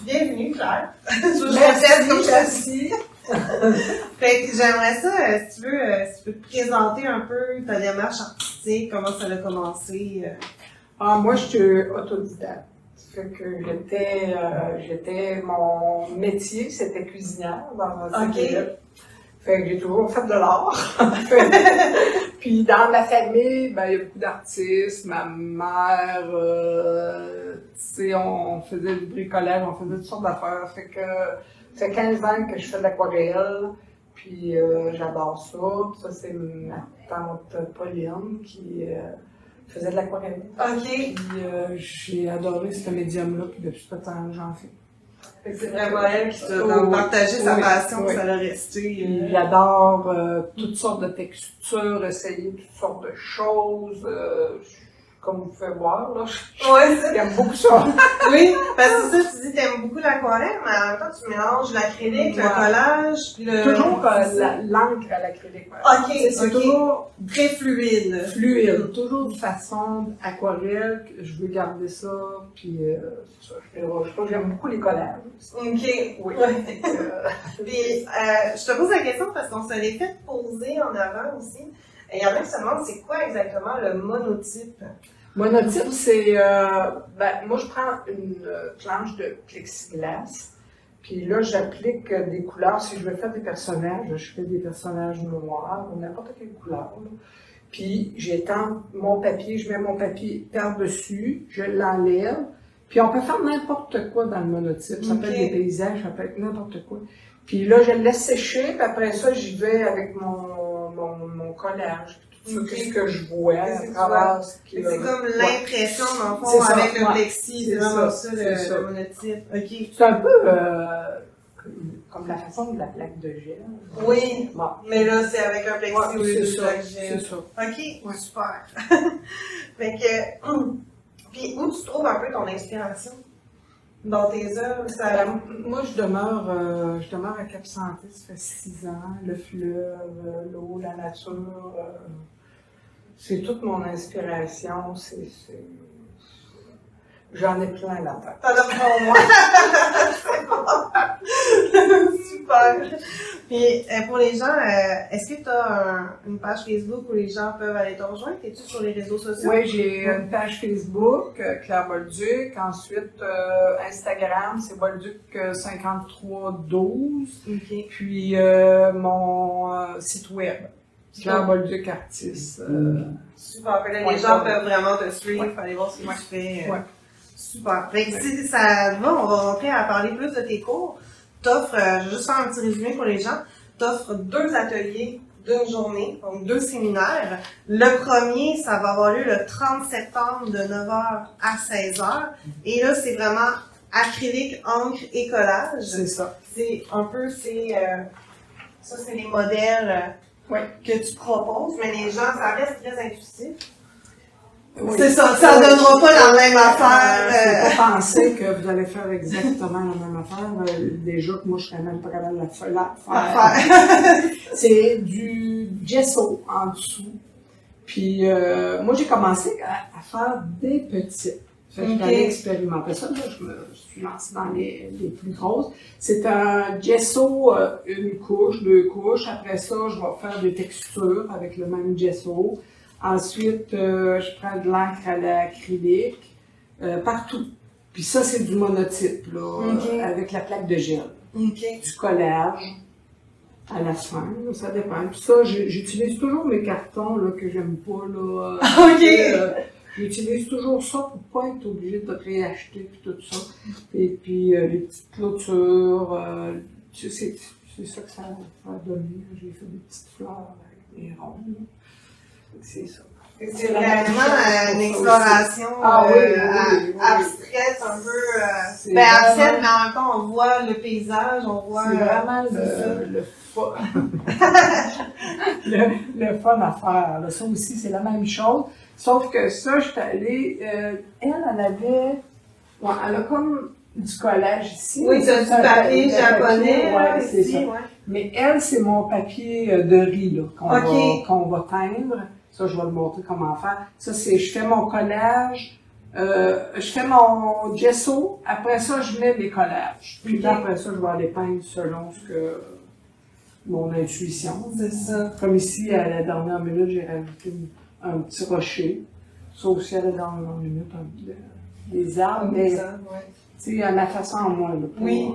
Bienvenue, Claire. Merci. Fait que j'aimerais ça, si tu veux te présenter un peu ta démarche artistique, comment ça a commencé. Moi, je suis autodidacte. Fait que mon métier, c'était cuisinière dans un cégep. Fait que j'ai toujours fait de l'art. Puis dans ma famille, ben, il y a beaucoup d'artistes. Ma mère, tu sais, on faisait du bricolage, on faisait toutes sortes d'affaires. Fait que ça fait 15 ans que je fais de l'aquarelle. Puis j'adore ça. Ça, c'est ma tante Pauline qui faisait de l'aquarelle. OK. Puis j'ai adoré ce médium-là, puis depuis ce temps, j'en fais. C'est vraiment elle qui t'a partagé sa passion, ça l'a resté. J'adore toutes sortes de textures, essayer toutes sortes de choses. Comme vous pouvez voir, là, j'aime beaucoup ça. Oui, parce que ça, tu dis que t'aimes beaucoup l'aquarelle, mais en même temps, tu mélanges l'acrylique, le collage, puis le... Toujours l'encre à l'acrylique. OK, c'est toujours très fluide. Fluide, toujours de façon aquarelle, je veux garder ça, puis c'est ça, je crois que j'aime beaucoup les collages. OK. Oui. Puis, je te pose la question parce qu'on se l'est fait poser en avant aussi. Il y en a qui se demandent c'est quoi exactement le monotype? Monotype, c'est, moi je prends une planche de plexiglas, puis là j'applique des couleurs. Si je veux faire des personnages, je fais des personnages noirs ou n'importe quelle couleur. Là. Puis j'étends mon papier, je mets mon papier par-dessus, je l'enlève, puis on peut faire n'importe quoi dans le monotype. Ça peut être des paysages, ça peut être n'importe quoi. Puis là, je le laisse sécher, puis après ça, j'y vais avec mon collage, tout ce que je vois. C'est comme l'impression, dans le fond, avec le plexi, c'est vraiment ça, le monotype. OK. C'est un peu comme la façon de la plaque de gel. Oui, bon. Mais là, c'est avec un plexi au lieu de plaque de gel. C'est ça. OK, super. Fait que, puis où tu trouves un peu ton inspiration? Dans tes œuvres, ça... Moi, je demeure à Cap-Santé, ça fait 6 ans. Le fleuve, l'eau, la nature, c'est toute mon inspiration. J'en ai plein dans la tête. T'en as pour moi. Super. Puis, pour les gens, est-ce que tu as une page Facebook où les gens peuvent aller te rejoindre? Es-tu sur les réseaux sociaux? Oui, j'ai une page Facebook, Claire Bolduc. Ensuite, Instagram, c'est Bolduc5312. Okay. Puis, mon site web, Claire Bolduc Artiste. Super. Là, les gens peuvent vraiment te suivre, aller voir ce que tu fais. Super. Fait que si ça va, on va rentrer à parler plus de tes cours. T'offres, je vais juste faire un petit résumé pour les gens, t'offres 2 ateliers d'une journée, donc 2 séminaires. Le premier, ça va avoir lieu le 30 septembre de 9h à 16h. Et là, c'est vraiment acrylique, encre et collage. C'est ça. C'est un peu, ça c'est les modèles que tu proposes, mais les gens, ça reste très intuitif. Oui. C'est ça, ça ne donnera pas la même affaire. C'est pas penser que vous allez faire exactement la même affaire. Déjà que moi, je serais même pas capable de la faire. C'est du gesso en dessous. Puis, moi, j'ai commencé à faire des petites. Fait que j'allais expérimenter ça. Là, je me suis lancée dans les plus grosses. C'est un gesso, une couche, 2 couches. Après ça, je vais faire des textures avec le même gesso. Ensuite, je prends de l'encre à l'acrylique, partout. Puis ça, c'est du monotype, là, avec la plaque de gel. Du collage à la fin, ça dépend. Puis ça, j'utilise toujours mes cartons là, que j'aime pas. Là, j'utilise toujours ça pour pas être obligée de réacheter puis tout ça. Et puis les petites clôtures, c'est ça que ça a donné. J'ai fait des petites fleurs avec des rondes. C'est ça. C'est réellement une exploration abstraite, un peu abstraite, mais en même temps on voit le paysage, on voit... C'est vraiment le fun à faire. Là. Ça aussi, c'est la même chose. Sauf que ça, je suis allée... elle avait... Ouais, elle a comme du collage ici. Oui, c'est du papier japonais. Oui, c'est ça. Ouais. Mais elle, c'est mon papier de riz là, qu'on va teindre. Ça, je vais le montrer comment faire. Ça, c'est, je fais mon collage Je fais mon gesso, après ça, je mets mes collages. Puis là, après ça, je vais aller peindre selon ce que mon intuition. C'est ça. Comme ici, à la dernière minute, j'ai rajouté un petit rocher. Ça aussi, à la dernière minute, des arbres, mais tu sais, à ma façon à moi. Là, oui,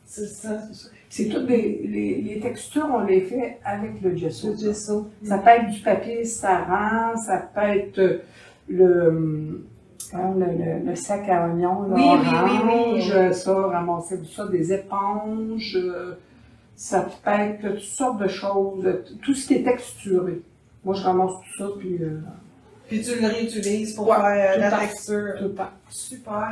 c'est ça. C'est toutes les textures, on les fait avec le gesso. Le gesso. Ça peut être du papier saran, ça peut être le sac à oignons, orange, ça, ramasser tout ça, des éponges, ça peut être toutes sortes de choses, tout ce qui est texturé. Moi, je ramasse tout ça, puis... Puis tu le réutilises pour faire la texture. Tout le temps. Super.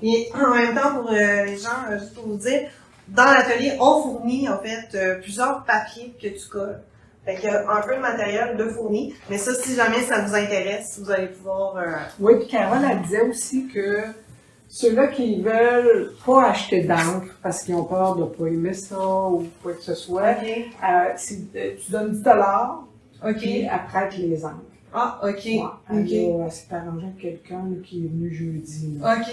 Et en même temps, pour les gens, juste pour vous dire, dans l'atelier, on fournit en fait plusieurs papiers que tu colles. Fait qu'il y a un peu de matériel de fourni, mais ça, si jamais ça vous intéresse, vous allez pouvoir... Oui, puis Carole, elle disait aussi que ceux-là qui veulent pas acheter d'encre parce qu'ils ont peur de pas aimer ça ou quoi que ce soit, tu donnes 10 $, puis elle prête les encres. Ah, ok. Ouais, elle s'est arrangée avec quelqu'un qui est venu jeudi. Là. Ok.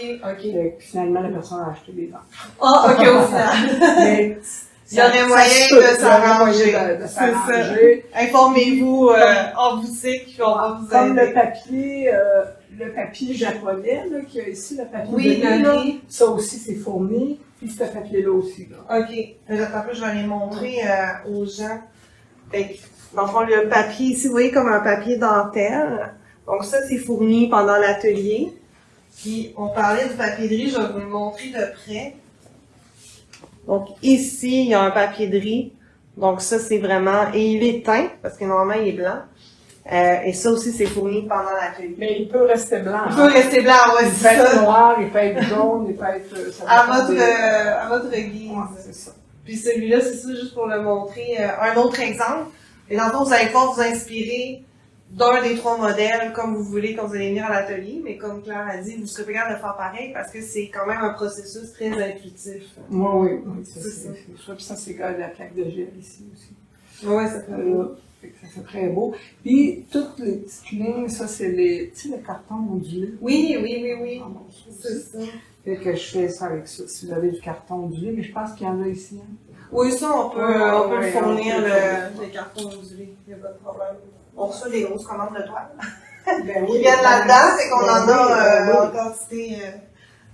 Puis finalement, la personne a acheté des encres. Ah, ok, au final. Mais, il y aurait moyen de s'arranger. Informez-vous en boutique, puis on va vous aider. Comme le papier japonais, là, qu'il y a ici, le papier de riz. Ça aussi, c'est fourni. Puis ce papier-là aussi. Là. Ok. Après, je vais les montrer aux gens. Fait dans le fond, le papier ici, vous voyez comme un papier dentelle. Donc ça, c'est fourni pendant l'atelier. Puis, on parlait du papier de riz, je vais vous le montrer de près. Donc ici, il y a un papier de riz. Donc ça, c'est vraiment... Et il est teint, parce que normalement, il est blanc. Et ça aussi, c'est fourni pendant l'atelier. Mais il peut rester blanc. Il peut rester blanc, oui, c'est ça. Il peut être noir, il peut être jaune, il peut être... à votre guise. Ouais, c'est ça. Puis celui-là, c'est ça, juste pour le montrer. Un autre exemple. Et dans le fond, vous allez pouvoir vous inspirer d'un des 3 modèles, comme vous voulez, quand vous allez venir à l'atelier. Mais comme Claire a dit, vous serez pas capable de faire pareil parce que c'est quand même un processus très intuitif. Oui, c'est ça. Puis ça, c'est la plaque de gel ici aussi. Oui, ça fait beau. Ça fait très beau. Puis, toutes les petites lignes, ça, c'est le carton ondulé. Oui. C'est ça. Fait que je fais ça avec ça. Si vous avez du carton ondulé, mais je pense qu'il y en a ici. Hein. Oui, ça, on peut le fournir, les cartons ondulés. Il n'y a pas de problème. On reçoit des grosses commandes de toile. Ils viennent là-dedans, c'est qu'on en a en quantité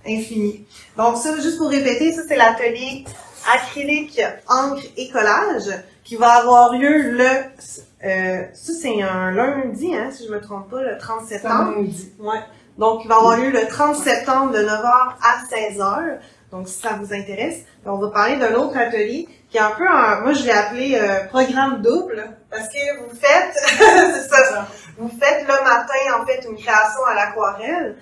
infinie. Donc ça, juste pour répéter, ça c'est l'atelier acrylique, encre et collage qui va avoir lieu ça c'est un lundi, hein, si je me trompe pas, le 30 septembre. Ouais. Donc il va avoir lieu le 30 septembre de 9h à 16h. Donc si ça vous intéresse, on va parler d'un autre atelier qui est un peu moi je l'ai appelé programme double parce que vous faites c'est ça. Vous faites le matin en fait une création à l'aquarelle,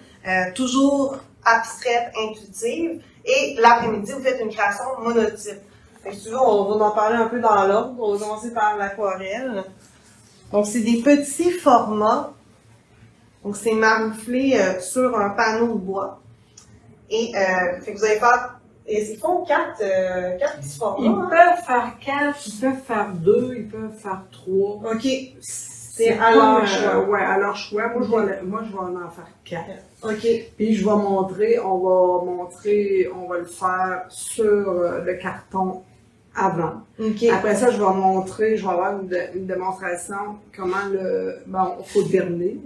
toujours abstraite, intuitive, et l'après-midi vous faites une création monotype. Fait que toujours, on va en parler un peu dans l'ordre. On va commencer par l'aquarelle. Donc c'est des petits formats. Donc c'est marouflé sur un panneau de bois. Et fait que vous allez faire. Ils font 4 petits formats. Ils peuvent faire 4, ils peuvent faire 2, ils peuvent faire 3. Ok. C'est à leur choix. Ouais, à leur choix. Moi, je vais en faire 4. Ok. Puis je vais montrer, on va le faire sur le carton avant. Okay. Après ça, je vais avoir une démonstration comment faut derner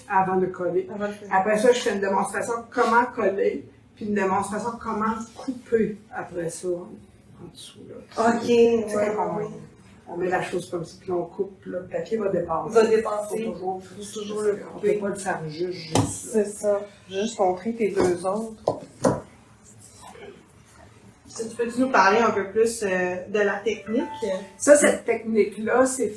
avant de coller. Après ça, je fais une démonstration comment coller, puis une démonstration comment couper après ça en dessous. Là. Ok. On met la chose comme ça, puis on coupe, là, le papier va dépasser. Faut toujours le couper. On peut pas le faire juste. C'est ça. Juste montrer tes 2 autres. Tu peux-tu nous parler un peu plus de la technique? Ça, cette technique-là, c'est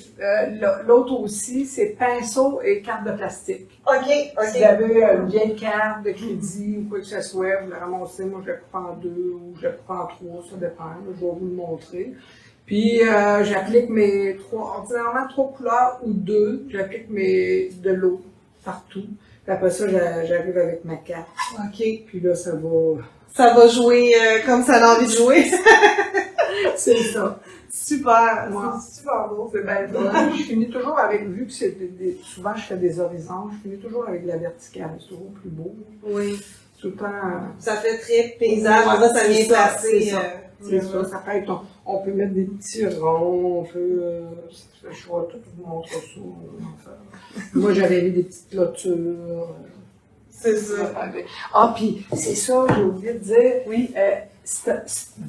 l'autre aussi, c'est pinceau et carte de plastique. Ok. Si vous avez une vieille carte de crédit ou quoi que ce soit, vous la ramassez, moi je la coupe en 2 ou je la coupe en 3, ça dépend, là, je vais vous le montrer. Puis j'applique ordinairement 3 couleurs ou 2, j'applique de l'eau partout. Puis après ça, j'arrive avec ma carte. Ok. Puis là, ça va... Ça va jouer comme ça a envie de jouer. C'est ça. Super, Ouais. c'est super beau. C'est bien drôle. Je finis toujours avec, vu que c'est souvent je fais des horizons, je finis toujours avec la verticale. C'est toujours plus beau. Oui. Tout le temps. Ça fait très paysage, ça vient placer. C'est ça, ça peut être, on peut mettre des petits ronds, on peut, je vais tout vous montrer ça. Moi, j'avais mis des petites clôtures. C'est ça. Ah, puis c'est ça, j'ai oublié de dire. Oui.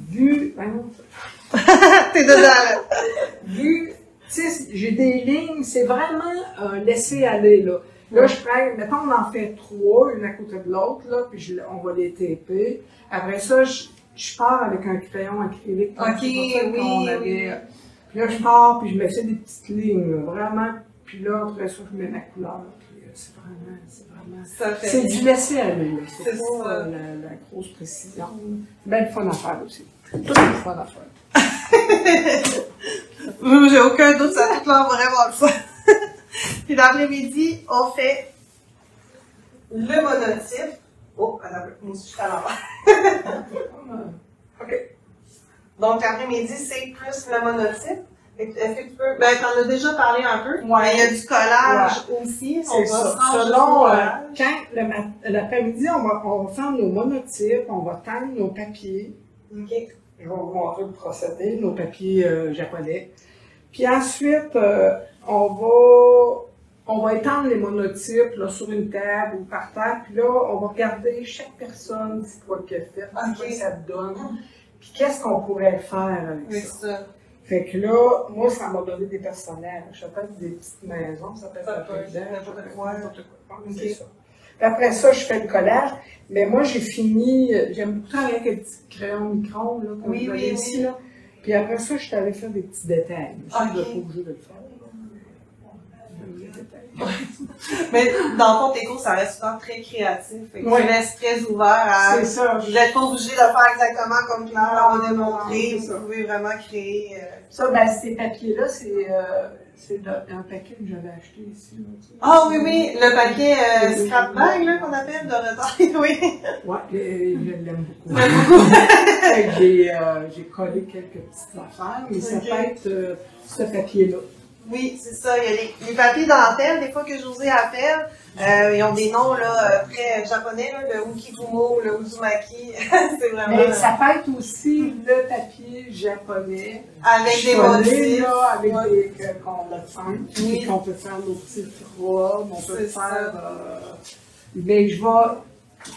Vu, T'es dedans, là. vu, tu sais, j'ai des lignes, c'est vraiment un laisser-aller, là. Là, je prends, mettons, on en fait 3, une à côté de l'autre, là, puis on va les taper. Après ça, je pars avec un crayon acrylique. Ok, oui. Puis là, je pars, puis je me fais des petites lignes, là, vraiment. Puis là, après ça, je mets ma couleur. Puis c'est vraiment... C'est du laisser-aller, là. C'est pas la grosse précision. C'est bien le fun à faire aussi. Tout le fun à faire. J'ai aucun doute, ça a tout l'air vraiment le fun. Puis l'après-midi, on fait le monotype. Oh, attends, moi aussi je suis à l'envers. OK. Donc l'après-midi, c'est plus le monotype. Est-ce que tu peux. Ben, t'en as déjà parlé un peu. Ouais. Mais il y a du collage aussi. C'est ça. Selon, quand l'après-midi, on va faire nos monotypes, on va teindre nos papiers. OK. Je vais vous montrer le procédé, nos papiers japonais. Puis ensuite, on va étendre les monotypes là, sur une table ou par terre. Puis là, on va regarder chaque personne, c'est quoi qu'elle fait, quoi ça te donne. Puis qu'est-ce qu'on pourrait faire avec ça. Fait que là, moi, ça m'a donné des personnages. Ça peut être des petites maisons, ça peut être n'importe quoi. C'est ça. Puis après ça, je fais le collage. Mais moi, j'ai fini, j'aime beaucoup travailler avec un petit crayon micron, là, comme vous avez ici, là. Puis après ça, je t'avais fait des petits détails. Je suis pas obligée de le faire. Mais dans le fond, tes cours, ça reste souvent très créatif. Fait que tu laisses très ouvert à. C'est ça. Vous n'êtes pas obligé de le faire exactement comme Claire on va démontrer. Vous pouvez vraiment créer. Ça, ben, ces papiers-là, c'est un paquet que j'avais acheté ici. Ah oui, le paquet scrap bag là, qu'on appelle de retard. Oui. Ouais, je l'aime beaucoup. J'ai collé quelques petites affaires, mais ça peut être ce papier-là. Oui, c'est ça. Il y a les papiers dentelles, des fois que José appelle. Ils ont des noms là, très japonais, là, le Ukifumo, le Uzumaki. C'est vraiment. Mais ça peut être aussi le papier japonais. Avec des motifs. Avec des qu'on a fait. Oui. Qu'on peut faire nos petites robes. On peut faire. Mais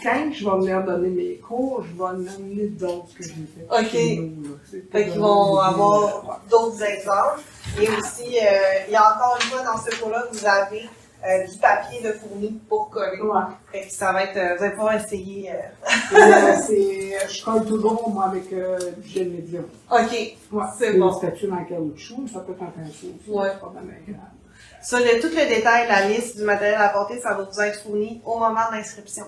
quand je vais venir donner mes cours, je vais en amener d'autres que j'ai fait. OK. Fait qu'ils vont avoir d'autres exemples. Et aussi, il y a encore une fois dans ce cours-là, vous avez du papier de fourni pour coller. Ouais. Fait que ça va être, vous allez pouvoir essayer. Je colle toujours, moi, avec du gel médium. OK. Ouais. C'est bon. Une spatule en caoutchouc, ça peut être en pinceau. Ouais. C'est pas mal. Ça, tout le détail, la liste du matériel à apporter, ça va vous être fourni au moment de l'inscription.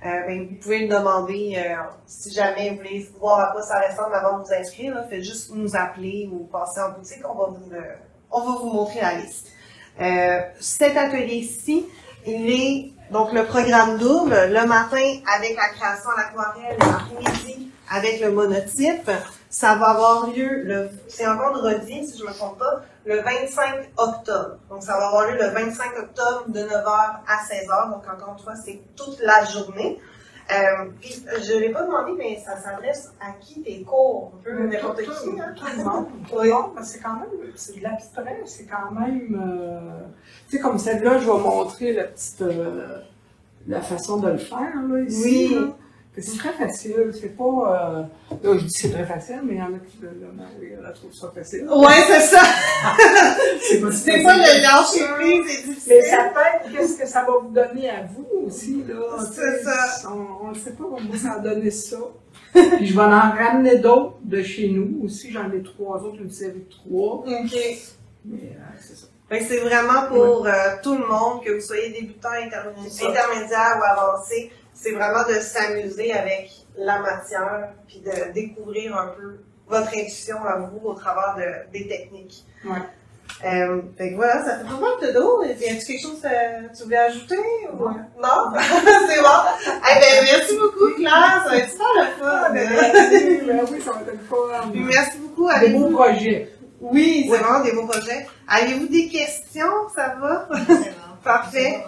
Ben, vous pouvez le demander si jamais vous voulez voir à quoi ça ressemble avant de vous inscrire. Là, faites juste nous appeler ou passer en boutique, on va vous montrer la liste. Cet atelier-ci, il est donc le programme double, le matin avec la création à l'aquarelle, l'après-midi avec le monotype. Ça va avoir lieu, c'est un vendredi, si je ne me trompe pas, le 25 octobre. Donc, ça va avoir lieu le 25 octobre de 9h à 16h. Donc, encore une fois, c'est toute la journée. Puis, je ne l'ai pas demandé, mais ça s'adresse à qui tes cours? Un peu n'importe qui, hein? Tout le monde. Oui. C'est quand même, c'est de l'abstrait, c'est quand même, tu sais, comme celle-là, je vais montrer la façon de le faire, là, ici. Oui. Là. C'est très facile, c'est pas, là, je dis c'est très facile, mais il y en a qui, elle trouve ça facile. Ouais, c'est ça! c'est pas le lâcher prise, c'est difficile. Mais ça peut être qu'est-ce que ça va vous donner à vous aussi, là. C'est ça. On ne sait pas comment ça a donné ça. Puis je vais en ramener d'autres de chez nous aussi, j'en ai 3 autres, une série de 3. OK. Mais c'est ça. Fait que c'est vraiment pour tout le monde, que vous soyez débutant, intermédiaire ou avancé. C'est vraiment de s'amuser avec la matière, puis de découvrir un peu votre intuition à vous au travers des techniques. Ouais. Fait que voilà, ça fait pas mal de dos. Y a-t-il quelque chose que tu voulais ajouter? Ou... Ouais. Non? C'est bon. Eh ben, merci beaucoup, Claire. Ça va être super le fun. Oui, ça va être le fun. Puis merci beaucoup beaucoup. Des beaux projets. Oui, c'est vraiment des beaux projets. Avez-vous des questions? Ça va? Parfait.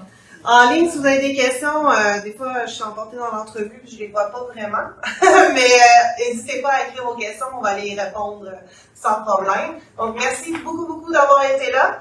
En ligne, si vous avez des questions, des fois, je suis emportée dans l'entrevue et je les vois pas vraiment. Mais n'hésitez pas à écrire vos questions, on va les répondre sans problème. Donc, merci beaucoup, beaucoup d'avoir été là.